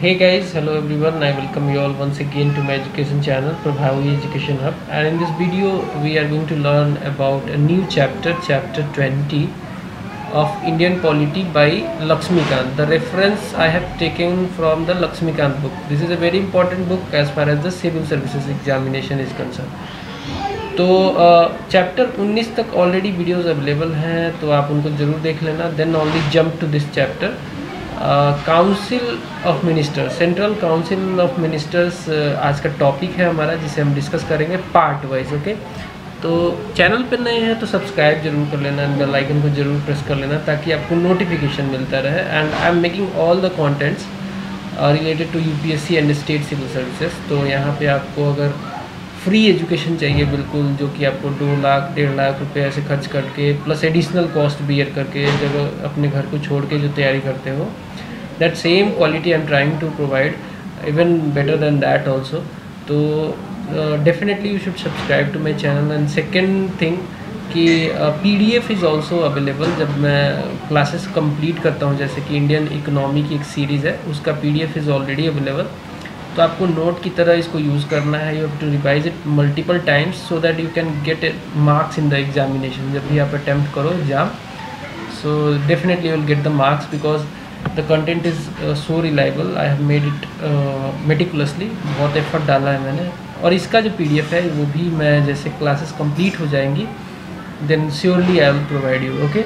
Hey guys, hello everyone. I welcome you all once again to my education channel Prabhavi Education Hub, and in this video we are going to learn about a new chapter, chapter 20 of Indian Polity by Lakshmikant. The reference I have taken from the Lakshmikant book. This is a very important book as far as the civil services examination is concerned. तो chapter 19 तक already videos available हैं, तो आप उनको ज़रूर देख लेना. Then only jump to this chapter. Council of ministers, central council of ministers आज का टॉपिक है हमारा, जिसे हम डिस्कस करेंगे पार्ट वाइज. ओके, तो चैनल पर नए हैं तो सब्सक्राइब जरूर कर लेना, बेल आइकन को जरूर प्रेस कर लेना ताकि आपको नोटिफिकेशन मिलता रहे. And I am making all the contents related to UPSC and state civil services. तो यहाँ पे आपको अगर फ्री एजुकेशन चाहिए बिल्कुल, जो कि आपको 2 लाख 1.5 लाख रुपए ऐसे खर्च करके प्लस एडिशनल कॉस्ट बियर करके जब अपने घर को छोड़ के जो तैयारी करते हो, that same quality I am trying to provide, even better than that also. तो definitely you should subscribe to my channel. And second thing कि PDF इज़ ऑल्सो अवेलेबल. जब मैं क्लासेस कंप्लीट करता हूँ, जैसे कि इंडियन इकोनॉमी की एक सीरीज़ है, उसका PDF इज़ ऑलरेडी अवेलेबल. तो आपको नोट की तरह इसको यूज़ करना है. You have to revise it multiple times so that you can get marks in the examination. जब भी आप अटैम्प्ट करो exam, so definitely you will get the marks because the content is so reliable. I have made it meticulously. बहुत effort डाला है मैंने. और इसका जो PDF है वो भी मैं जैसे क्लासेस कंप्लीट हो जाएंगी then surely I will provide you. Okay,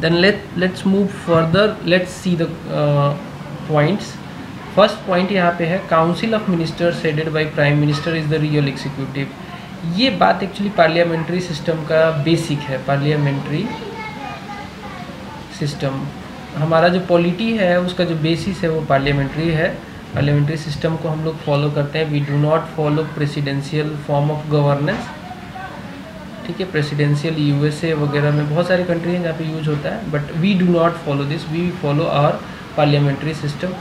then let's move further. Let's see the points. First point यहाँ पे है, council of ministers headed by prime minister is the real executive. ये बात एक्चुअली पार्लियामेंट्री सिस्टम का basic है. Parliamentary system, हमारा जो polity है उसका जो बेसिस है वो पार्लियामेंट्री है. पार्लियामेंट्री सिस्टम को हम लोग फॉलो करते हैं. We do not follow presidential form of governance. ठीक है, प्रेसिडेंशियल USA वगैरह में बहुत सारी कंट्री हैं जहाँ पे यूज होता है, but we do not follow this. We follow our parliamentary system,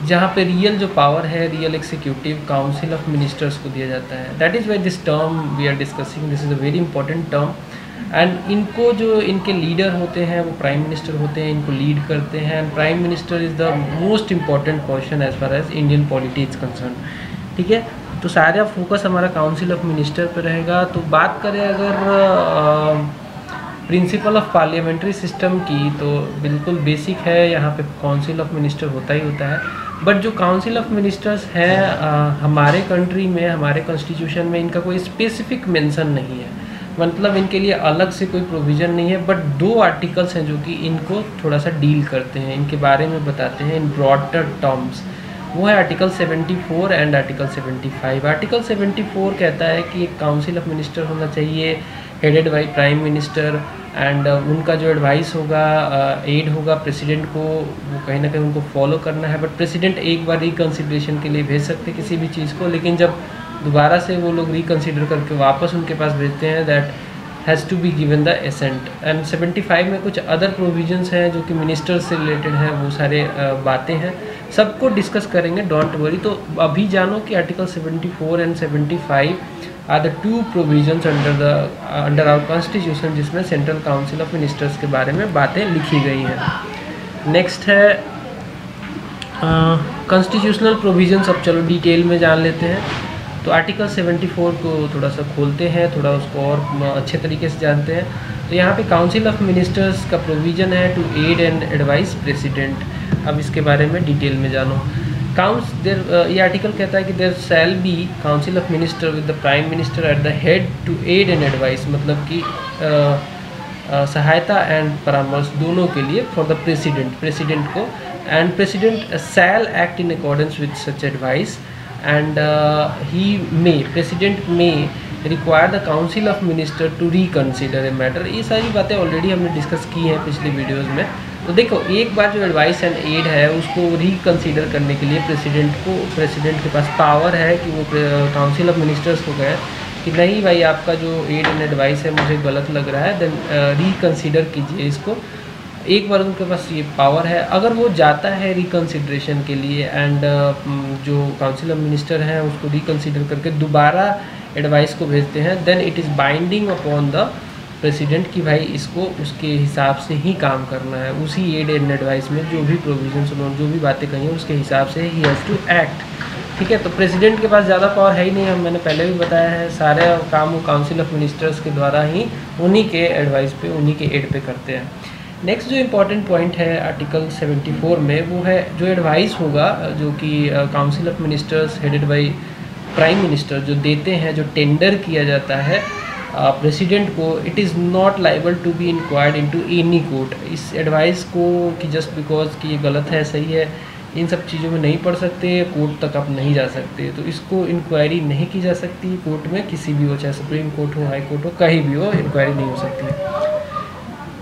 जहाँ पे रियल जो पावर है, real executive council of ministers को दिया जाता है. That is why this term we are discussing. This is a very important term. And इनको जो इनके लीडर होते हैं वो प्राइम मिनिस्टर होते हैं, इनको लीड करते हैं. And prime minister is the most important person as far as Indian polity is concern. ठीक है, तो सारा फोकस हमारा काउंसिल ऑफ मिनिस्टर पर रहेगा. तो बात करें अगर प्रिंसिपल ऑफ पार्लियामेंट्री सिस्टम की, तो बिल्कुल बेसिक है. यहाँ पे काउंसिल ऑफ मिनिस्टर होता ही होता है. बट जो काउंसिल ऑफ मिनिस्टर्स हैं हमारे कंट्री में, हमारे कॉन्स्टिट्यूशन में इनका कोई स्पेसिफिक मेंशन नहीं है. मतलब इनके लिए अलग से कोई प्रोविज़न नहीं है. बट 2 आर्टिकल्स हैं जो कि इनको थोड़ा सा डील करते हैं, इनके बारे में बताते हैं इन ब्रॉडर टर्म्स. वो है आर्टिकल 74 एंड आर्टिकल 75. आर्टिकल 74 कहता है कि एक काउंसिल ऑफ मिनिस्टर होना चाहिए headed by prime minister. And उनका जो एडवाइस होगा, एड होगा प्रेसिडेंट को, वो कहीं ना कहीं उनको फॉलो करना है. बट प्रेसिडेंट एक बार रिकन्सिडरेशन के लिए भेज सकते किसी भी चीज़ को, लेकिन जब दोबारा से वो लोग रिकन्सिडर करके वापस उनके पास भेजते हैं, that has to be given the assent. And 75 में कुछ अदर प्रोविजंस हैं जो कि मिनिस्टर्स से रिलेटेड हैं. वो सारे बातें हैं, सबको डिस्कस करेंगे, डोंट वरी. तो अभी जानो कि article 74 and 75 are the 2 provisions under our constitution, जिसमें सेंट्रल काउंसिल ऑफ मिनिस्टर्स के बारे में बातें लिखी गई हैं. नेक्स्ट है कॉन्स्टिट्यूशनल प्रोविजंस. अब चलो डिटेल में जान लेते हैं. तो आर्टिकल 74 को थोड़ा सा खोलते हैं, थोड़ा उसको और अच्छे तरीके से जानते हैं. तो यहाँ पे काउंसिल ऑफ मिनिस्टर्स का प्रोविज़न है to aid and advice president. अब इसके बारे में डिटेल में जानो. ये आर्टिकल कहता है कि there shall be council of minister with the prime minister at the head to aid and advice. मतलब कि सहायता एंड परामर्श दोनों के लिए फॉर द प्रेसिडेंट को. And president shall act in accordance with such advice. And president may require the council of minister to reconsider a matter. ये सारी बातें ऑलरेडी हमने डिस्कस की हैं पिछले वीडियोज़ में. तो देखो, एक बार जो एडवाइस एंड एड है उसको रिकन्सिडर करने के लिए प्रेसिडेंट के पास पावर है कि वो काउंसिल ऑफ मिनिस्टर्स को कहे कि नहीं भाई, आपका जो एड एंड एडवाइस है मुझे गलत लग रहा है, देन रिकन्सिडर कीजिए इसको. एक बार उनके पास ये पावर है. अगर वो जाता है रिकन्सिडरेशन के लिए एंड जो काउंसिल ऑफ मिनिस्टर हैं उसको रिकन्सिडर करके दोबारा एडवाइस को भेजते हैं, then it is binding upon the president कि भाई इसको उसके हिसाब से ही काम करना है, उसी एड एंड एडवाइस में जो भी प्रोविजंस उन्होंने जो भी बातें कही हैं उसके हिसाब से ही हैज़ टू एक्ट। ठीक है, तो प्रेसिडेंट के पास ज़्यादा पावर है ही नहीं, मैंने पहले भी बताया है, सारे काम वो काउंसिल ऑफ मिनिस्टर्स के द्वारा ही उन्हीं के एडवाइस पे उन्हीं के एड पे करते हैं। नेक्स्ट जो इम्पॉर्टेंट पॉइंट है आर्टिकल 74 में वो है जो एडवाइस होगा जो कि council of ministers headed by prime minister जो देते हैं, जो टेंडर किया जाता है प्रेसिडेंट को, it is not liable to be inquired into any court. इस एडवाइस को कि जस्ट बिकॉज कि ये गलत है सही है इन सब चीज़ों में नहीं पढ़ सकते, कोर्ट तक आप नहीं जा सकते, तो इसको इंक्वायरी नहीं की जा सकती कोर्ट में, किसी भी हो, चाहे सुप्रीम कोर्ट हो, हाई कोर्ट हो, कहीं भी हो, इंक्वायरी नहीं हो सकती।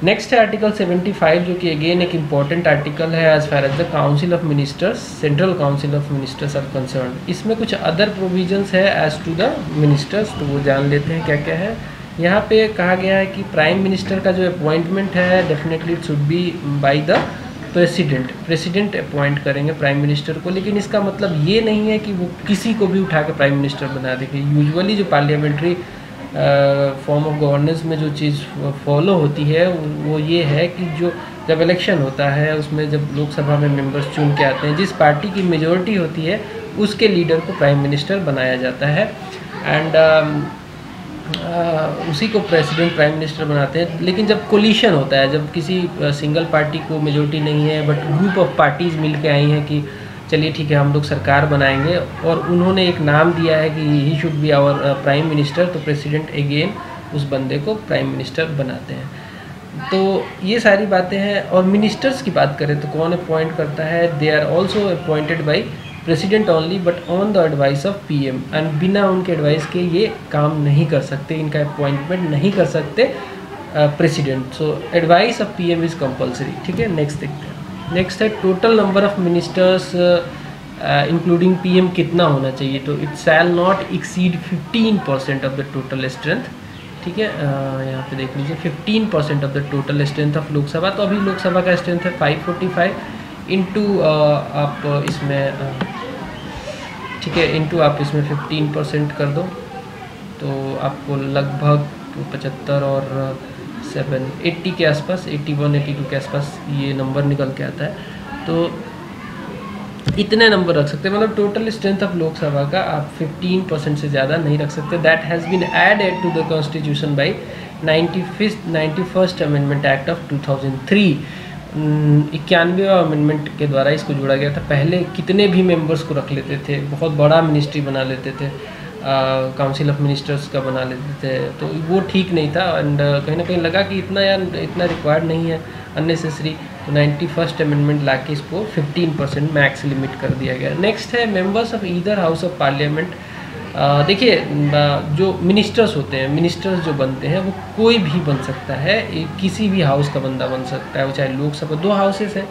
नेक्स्ट है आर्टिकल 75 जो कि अगेन एक इम्पॉर्टेंट आर्टिकल है as far as the council of ministers, central council of ministers are concern. इसमें कुछ अदर प्रोविजंस है एज टू द मिनिस्टर्स, तो वो जान लेते हैं क्या क्या है। यहाँ पे कहा गया है कि प्राइम मिनिस्टर का जो अपॉइंटमेंट है definitely it should be by the president appoint करेंगे प्राइम मिनिस्टर को, लेकिन इसका मतलब ये नहीं है कि वो किसी को भी उठा के प्राइम मिनिस्टर बना देंगे। यूजुअली जो पार्लियामेंट्री फॉर्म ऑफ गवर्नेंस में जो चीज़ फॉलो होती है वो ये है कि जो जब इलेक्शन होता है उसमें जब लोकसभा में मेंबर्स चुन के आते हैं, जिस पार्टी की मेजॉरिटी होती है उसके लीडर को प्राइम मिनिस्टर बनाया जाता है एंड उसी को प्रेसिडेंट प्राइम मिनिस्टर बनाते हैं। लेकिन जब कोलिशन होता है, जब किसी सिंगल पार्टी को मेजॉरिटी नहीं है बट ग्रुप ऑफ पार्टीज़ मिल के आई हैं कि चलिए ठीक है हम लोग सरकार बनाएंगे और उन्होंने एक नाम दिया है कि he should be our prime minister, तो प्रेसिडेंट अगेन उस बंदे को प्राइम मिनिस्टर बनाते हैं। तो ये सारी बातें हैं। और मिनिस्टर्स की बात करें तो कौन अपॉइंट करता है, they are also appointed by president only but on the advice of PM, and बिना उनके एडवाइस के ये काम नहीं कर सकते, इनका अपॉइंटमेंट नहीं कर सकते president. So advice of PM is compulsory. ठीक है, नेक्स्ट देखते हैं। नेक्स्ट है total number of ministers including PM कितना होना चाहिए, तो it shall not exceed 15% of the total strength. ठीक है, यहाँ पे देख लीजिए 15% of the total strength of Lok Sabha, तो अभी लोकसभा का स्ट्रेंथ है 545 इंटू आप इसमें ठीक है इंटू आप इसमें 15% कर दो तो आपको लगभग 75 और 80 के आसपास, 81 82 के आसपास ये नंबर निकल के आता है। तो इतने नंबर रख सकते हैं, मतलब टोटल स्ट्रेंथ ऑफ लोकसभा का आप 15% से ज़्यादा नहीं रख सकते। That has been added to the constitution by 91st amendment act of 2003। 91वें अमेंडमेंट के द्वारा इसको जोड़ा गया था। पहले कितने भी मेंबर्स को रख लेते थे, बहुत बड़ा मिनिस्ट्री बना लेते थे, काउंसिल ऑफ मिनिस्टर्स का बना लेते थे, तो वो ठीक नहीं था एंड कहीं ना कहीं लगा कि इतना रिक्वायर्ड नहीं है, अननेसेसरी, तो 91st अमेंडमेंट ला के इसको 15% मैक्स लिमिट कर दिया गया। नेक्स्ट है members of either house of parliament. देखिए जो मिनिस्टर्स होते हैं, मिनिस्टर्स जो बनते हैं वो कोई भी बन सकता है, किसी भी हाउस का बंदा बन सकता है, वो चाहे लोकसभा, 2 हाउसेस है,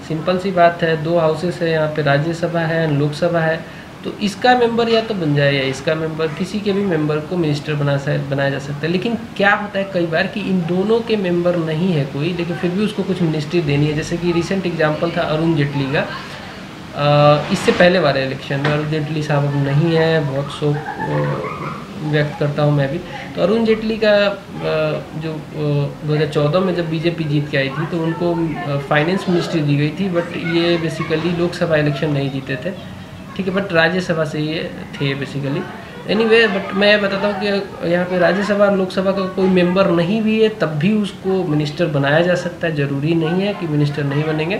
सिंपल सी बात है, 2 हाउसेस है, यहाँ पे राज्यसभा है लोकसभा है, तो इसका मेंबर या तो बन जाए या इसका मेंबर, किसी के भी मेंबर को मिनिस्टर बनाया जा सकता है। लेकिन क्या होता है कई बार कि इन दोनों के मेंबर नहीं है कोई, लेकिन फिर भी उसको कुछ मिनिस्ट्री देनी है। जैसे कि रिसेंट एग्जांपल था अरुण जेटली का, इससे पहले वाले इलेक्शन में अरुण जेटली साहब अब नहीं है, बहुत शोक व्यक्त करता हूँ मैं भी। तो अरुण जेटली का जो 2014 में जब बीजेपी जीत के आई थी तो उनको फाइनेंस मिनिस्ट्री दी गई थी, बट ये बेसिकली लोकसभा इलेक्शन नहीं जीते थे, ठीक है, बट राज्यसभा से ये थे बेसिकली। एनीवे, बट मैं बताता हूँ कि यहाँ पे राज्यसभा और लोकसभा का कोई मेंबर नहीं भी है तब भी उसको मिनिस्टर बनाया जा सकता है, ज़रूरी नहीं है कि मिनिस्टर नहीं बनेंगे,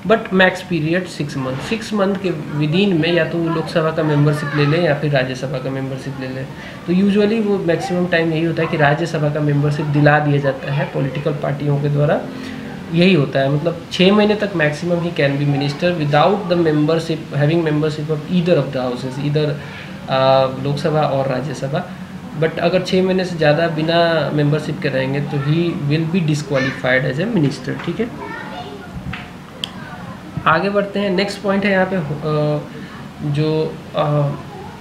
but max period 6 month, 6 month के विदिन में या तो वो लोकसभा का मेंबरशिप ले लें या फिर राज्यसभा का मेंबरशिप ले लें। तो यूजुअली वो मैक्सिमम टाइम यही होता है कि राज्यसभा का मेंबरशिप दिला दिया जाता है पॉलिटिकल पार्टियों के द्वारा, यही होता है, मतलब 6 महीने तक maximum he can be minister without the membership, having membership of either of the houses, either Lok Sabha और राज्यसभा। बट अगर 6 महीने से ज़्यादा बिना मेंबरशिप के रहेंगे तो he will be disqualified as a minister. ठीक है, आगे बढ़ते हैं। नेक्स्ट पॉइंट है यहाँ पे जो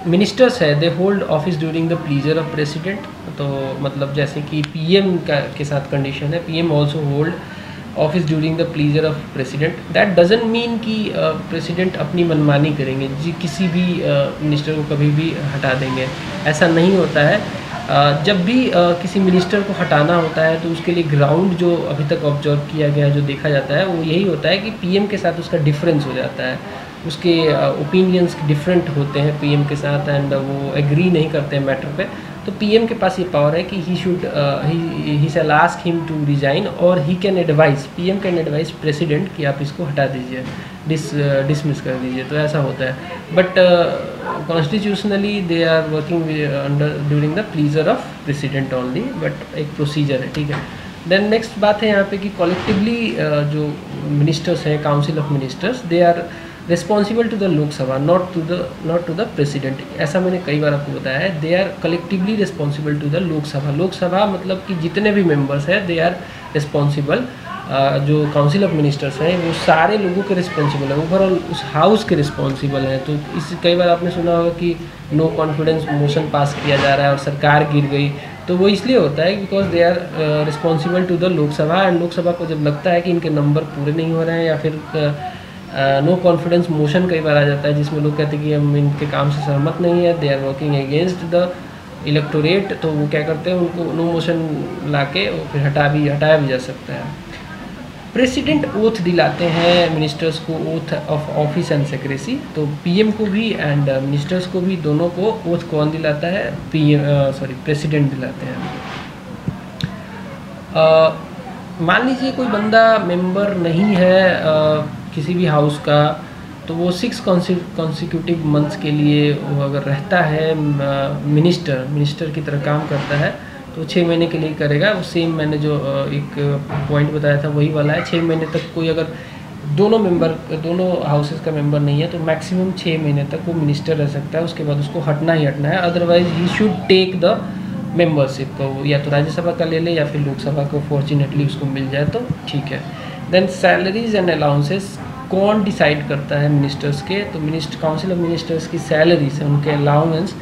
मिनिस्टर्स है, they hold office during the pleasure of president. तो मतलब जैसे कि पीएम के साथ कंडीशन है, PM also hold office during the pleasure of president. That doesn't mean कि प्रेसिडेंट अपनी मनमानी करेंगे जी, किसी भी मिनिस्टर को कभी भी हटा देंगे, ऐसा नहीं होता है। जब भी किसी मिनिस्टर को हटाना होता है तो उसके लिए ग्राउंड जो अभी तक ऑब्जर्व किया गया है, जो देखा जाता है, वो यही होता है कि पीएम के साथ उसका डिफरेंस हो जाता है, उसके ओपिनियंस डिफरेंट होते हैं पीएम के साथ, एंड वो एग्री नहीं करते हैं मैटर पे। तो पीएम के पास ये पावर है कि ही शैल आस्क हिम टू रिजाइन, और he can advice, PM can advice president कि आप इसको हटा दीजिए, डिसमिस कर दीजिए। तो ऐसा होता है, but constitutionally they are working under during the pleasure of president only, but एक प्रोसीजर है, ठीक है। देन नेक्स्ट बात है यहाँ पे कि कॉलेक्टिवली जो मिनिस्टर्स हैं, council of ministers, they are responsible to the Lok Sabha, not to the president. ऐसा मैंने कई बार आपको बताया है, they are collectively responsible to the Lok Sabha. Lok Sabha मतलब कि जितने भी मेंबर्स हैं, दे आर रिस्पॉन्सिबल। जो काउंसिल ऑफ मिनिस्टर्स हैं वो सारे लोगों के रिस्पॉन्सिबल हैं, ओवरऑल उस हाउस के रिस्पॉन्सिबल हैं। तो इस कई बार आपने सुना होगा कि नो कॉन्फिडेंस मोशन पास किया जा रहा है और सरकार गिर गई, तो वो इसलिए होता है because they are responsible to the Lok Sabha. And Lok Sabha को जब लगता है कि इनके नंबर पूरे नहीं हो रहे हैं, या फिर नो कॉन्फिडेंस मोशन कई बार आ जाता है जिसमें लोग कहते हैं कि हम इनके काम से सहमत नहीं है, they are working against the electorate, तो वो क्या करते हैं, उनको नो मोशन ला के फिर हटाया भी जा सकता है। प्रेसिडेंट ओथ दिलाते हैं मिनिस्टर्स को, oath of office and secrecy. तो पीएम को भी एंड मिनिस्टर्स को भी, दोनों को ओथ कौन दिलाता है, प्रेसिडेंट दिलाते हैं। मान लीजिए कोई बंदा मेंबर नहीं है किसी भी हाउस का, तो वो 6 कॉन्सिक्यूटिव मंथ्स के लिए वो अगर रहता है, मिनिस्टर की तरह काम करता है, तो 6 महीने के लिए करेगा। वो सेम मैंने जो एक पॉइंट बताया था वही वाला है। 6 महीने तक कोई अगर दोनों हाउसेस का मेंबर नहीं है, तो मैक्सिमम 6 महीने तक वो मिनिस्टर रह सकता है, उसके बाद उसको हटना ही हटना है। Otherwise he should take the membership, तो या तो राज्यसभा का ले ले या फिर लोकसभा को फॉर्चुनेटली उसको मिल जाए तो ठीक है। देन सैलरीज एंड अलाउंसेस कौन डिसाइड करता है मिनिस्टर्स के, तो काउंसिल ऑफ मिनिस्टर्स की सैलरीज है, उनके अलाउंस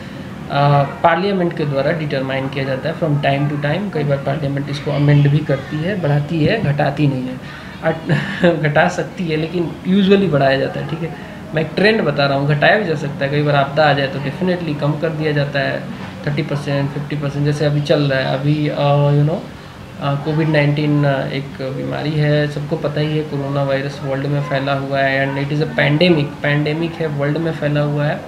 पार्लियामेंट के द्वारा डिटरमाइन किया जाता है फ्रॉम टाइम टू टाइम। कई बार पार्लियामेंट इसको अमेंड भी करती है, बढ़ाती है, घटाती नहीं है। घटा सकती है लेकिन यूजुअली बढ़ाया जाता है, ठीक है। मैं एक ट्रेंड बता रहा हूँ, घटाया भी जा सकता है, कई बार आपदा आ जाए तो डेफिनेटली कम कर दिया जाता है 30%, 50%, जैसे अभी चल रहा है। अभी कोविड-19 एक बीमारी है, सबको पता ही है, कोरोना वायरस वर्ल्ड में फैला हुआ है, and it is a pandemic है, वर्ल्ड में फैला हुआ है,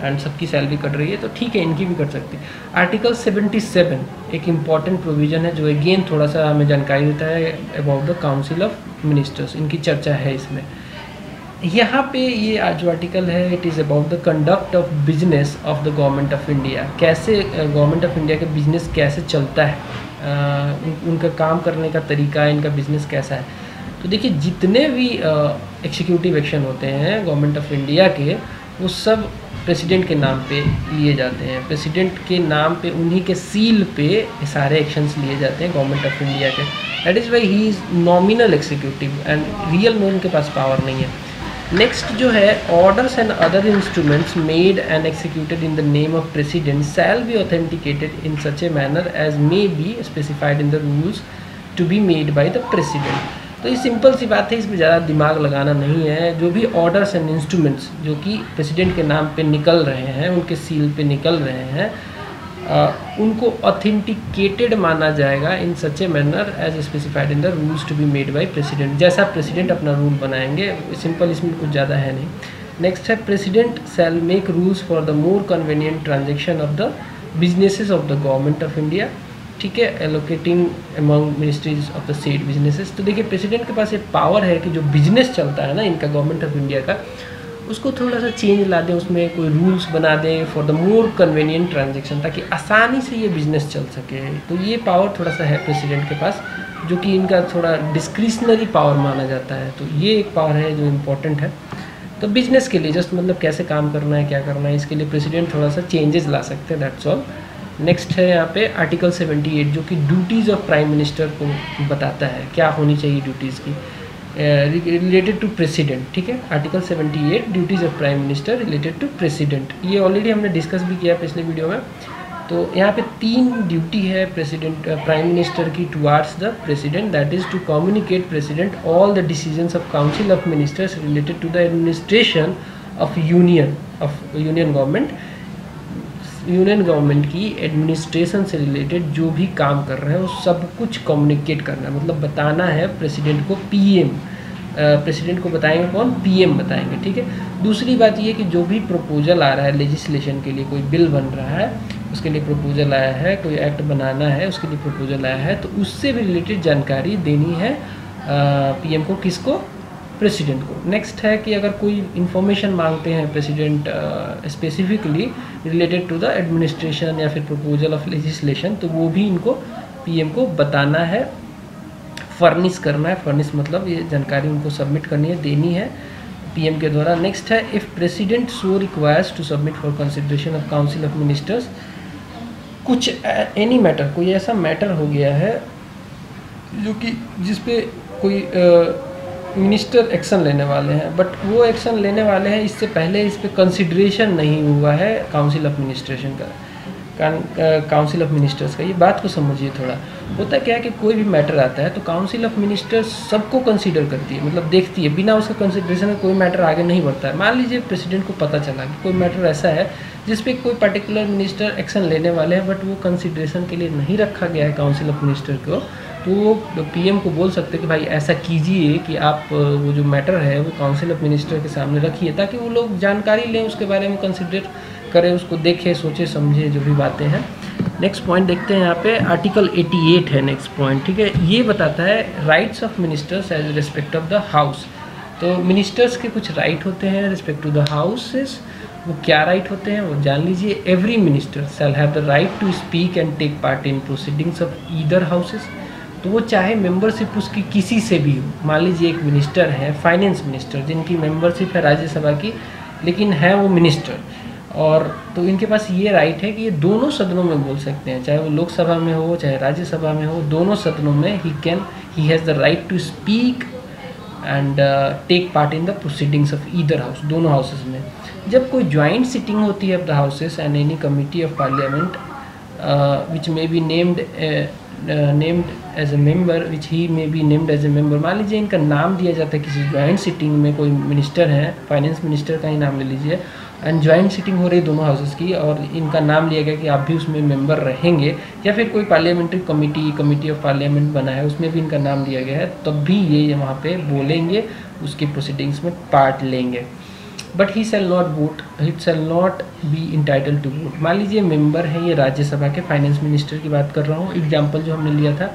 एंड सबकी सैलरी कट रही है, तो ठीक है, इनकी भी कट सकती है। आर्टिकल 77 एक इम्पॉर्टेंट प्रोविज़न है जो अगेन थोड़ा सा हमें जानकारी देता है about the council of ministers, इनकी चर्चा है इसमें। यहाँ पे ये जो आर्टिकल है, it is about the conduct of business of the government of India. कैसे गवर्नमेंट ऑफ इंडिया का बिजनेस कैसे चलता है, उनका काम करने का तरीका, इनका बिजनेस कैसा है। तो देखिए, जितने भी एग्जीक्यूटिव एक्शन होते हैं गवर्नमेंट ऑफ इंडिया के, वो सब प्रेसिडेंट के नाम पे लिए जाते हैं। प्रेसिडेंट के नाम पे, उन्हीं के सील पे सारे एक्शंस लिए जाते हैं गवर्नमेंट ऑफ इंडिया के। That is why he is nominal executive, and real में उनके पास पावर नहीं है। नेक्स्ट जो है, orders and other instruments made and executed in the name of president shall be authenticated in such a manner as may be specified in the rules to be made by the president. तो ये simple सी बात है, इसमें ज़्यादा दिमाग लगाना नहीं है। जो भी ऑर्डर्स एंड इंस्ट्रूमेंट्स जो कि प्रेसिडेंट के नाम पे निकल रहे हैं, उनके सील पे निकल रहे हैं, उनको ऑथेंटिकेटेड माना जाएगा in such a manner as specified in the rules to be made by president. जैसा प्रेसिडेंट अपना रूल बनाएंगे, सिंपल, इसमें कुछ ज़्यादा है नहीं। नेक्स्ट है, president shall make rules for the more convenient transaction of the businesses of the government of India, ठीक है, allocating among ministries of the state businesses. तो देखिए, प्रेसिडेंट के पास ये पावर है कि जो बिजनेस चलता है ना इनका, गवर्नमेंट ऑफ इंडिया का, उसको थोड़ा सा चेंज ला दें, उसमें कोई रूल्स बना दें for the more convenient transaction, ताकि आसानी से ये बिजनेस चल सके। तो ये पावर थोड़ा सा है प्रेसिडेंट के पास, जो कि इनका थोड़ा डिस्क्रिशनरी पावर माना जाता है। तो ये एक पावर है जो इम्पोर्टेंट है। तो बिजनेस के लिए जस्ट मतलब कैसे काम करना है, क्या करना है, इसके लिए प्रेसिडेंट थोड़ा सा चेंजेस ला सकते हैं, दैट्स ऑल। नेक्स्ट है यहाँ पे आर्टिकल 78 जो कि ड्यूटीज़ ऑफ प्राइम मिनिस्टर को बताता है, क्या होनी चाहिए ड्यूटीज़ की रिलेटेड टू प्रेसिडेंट, ठीक है। Article 78 duties of prime minister related to president, ये ऑलरेडी हमने डिस्कस भी किया पिछले वीडियो में। तो यहाँ पे 3 ड्यूटी है प्राइम मिनिस्टर की towards the president, that is to communicate president all the decisions of council of ministers related to the administration of union government, union government की एडमिनिस्ट्रेशन से रिलेटेड जो भी काम कर रहे हैं वो सब कुछ कम्युनिकेट करना है, मतलब बताना है प्रेसिडेंट को। पीएम प्रेसिडेंट को बताएंगे कौन? पीएम बताएंगे, ठीक है। दूसरी बात ये कि जो भी प्रपोजल आ रहा है लेजिस्लेशन के लिए, कोई बिल बन रहा है उसके लिए प्रपोजल आया है, कोई एक्ट बनाना है उसके लिए प्रपोजल आया है, तो उससे भी रिलेटेड जानकारी देनी है पीएम को। किसको? प्रेसिडेंट को। नेक्स्ट है कि अगर कोई इन्फॉर्मेशन मांगते हैं president specifically related to the administration या फिर प्रपोजल ऑफ लेजिस्लेशन, तो वो भी इनको पीएम को बताना है, फर्निश करना है। फर्निश मतलब ये जानकारी उनको सबमिट करनी है, देनी है पीएम के द्वारा। नेक्स्ट है if president so requires to submit for consideration of council of ministers, कुछ एनी मैटर, कोई ऐसा मैटर हो गया है जो कि जिस पे कोई मिनिस्टर एक्शन लेने वाले हैं, बट वो एक्शन लेने वाले हैं इससे पहले इस पर कंसिडरेशन नहीं हुआ है काउंसिल ऑफ मिनिस्ट्रेशन का, काउंसिल ऑफ मिनिस्टर्स का। ये बात को समझिए थोड़ा। होता क्या है कि कोई भी मैटर आता है तो काउंसिल ऑफ मिनिस्टर्स सबको कंसीडर करती है, मतलब देखती है, बिना उसके कंसिडरेशन में कोई मैटर आगे नहीं बढ़ता है। मान लीजिए प्रेसिडेंट को पता चला कि कोई मैटर ऐसा है जिस पे कोई पर्टिकुलर मिनिस्टर एक्शन लेने वाले हैं, बट वो कंसिडरेशन के लिए नहीं रखा गया है काउंसिल ऑफ मिनिस्टर को, तो वो पीएम को बोल सकते हैं कि भाई ऐसा कीजिए कि आप वो जो मैटर है वो काउंसिल ऑफ मिनिस्टर के सामने रखिए, ताकि वो लोग जानकारी लें उसके बारे में, कंसिडर करें उसको, देखें, सोचे समझे जो भी बातें हैं। नेक्स्ट पॉइंट देखते हैं यहाँ पे, आर्टिकल 88 है नेक्स्ट पॉइंट, ठीक है। ये बताता है rights of ministers as respect of the house. तो मिनिस्टर्स के कुछ राइट होते हैं रिस्पेक्ट टू द हाउसेस। वो क्या राइट होते हैं वो जान लीजिए। Every minister shall have the right to speak and take part in proceedings of either houses. तो वो चाहे मेंबरशिप उसकी किसी से भी हो। मान लीजिए एक मिनिस्टर है, फाइनेंस मिनिस्टर, जिनकी मेंबरशिप है राज्यसभा की, लेकिन है वो मिनिस्टर, और तो इनके पास ये राइट है कि ये दोनों सदनों में बोल सकते हैं, चाहे वो लोकसभा में हो चाहे राज्यसभा में हो, दोनों सदनों में ही has the right to speak and take part in the proceedings of either house, दोनों हाउसेस में। जब कोई ज्वाइंट सिटिंग होती है of the houses and any committee of parliament which may be named as a member, which he may be named as a member. मान लीजिए इनका नाम दिया जाता है किसी ज्वाइंट सिटिंग में, कोई मिनिस्टर है, फाइनेंस मिनिस्टर का ही नाम ले लीजिए, एंड ज्वाइंट सिटिंग हो रही दोनों हाउसेस की, और इनका नाम लिया गया कि आप भी उसमें मेंबर रहेंगे, या फिर कोई पार्लियामेंट्री कमिटी ऑफ पार्लियामेंट बना है उसमें भी इनका नाम दिया गया है, तब भी ये वहाँ पे बोलेंगे, उसकी प्रोसीडिंग्स में पार्ट लेंगे। But he shall not vote, he shall not be entitled to vote. मान लीजिए मेंबर है ये राज्यसभा के, फाइनेंस मिनिस्टर की बात कर रहा हूँ, एग्जाम्पल जो हमने लिया था,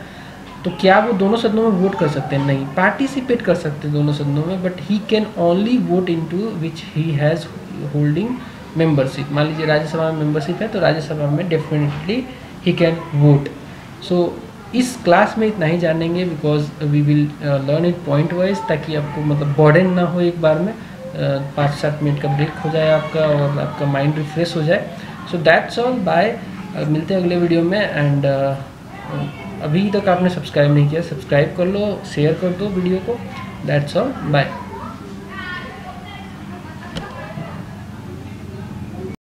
तो क्या वो दोनों सदनों में वोट कर सकते हैं? नहीं। पार्टिसिपेट कर सकते हैं दोनों सदनों में, but he can only vote into which he has holding membership. मान लीजिए राज्यसभा में मेंबरशिप है तो राज्यसभा में definitely he can vote. So इस क्लास में इतना ही जानेंगे, because we will learn it point wise, ताकि आपको मतलब बर्डन ना हो एक बार में। 5-7 मिनट का ब्रेक हो जाए आपका और आपका माइंड रिफ्रेश हो जाए। So that's all, bye. मिलते हैं अगले वीडियो में। एंड अभी तक आपने सब्सक्राइब नहीं किया, सब्सक्राइब कर लो, शेयर कर दो वीडियो को। That's all, bye.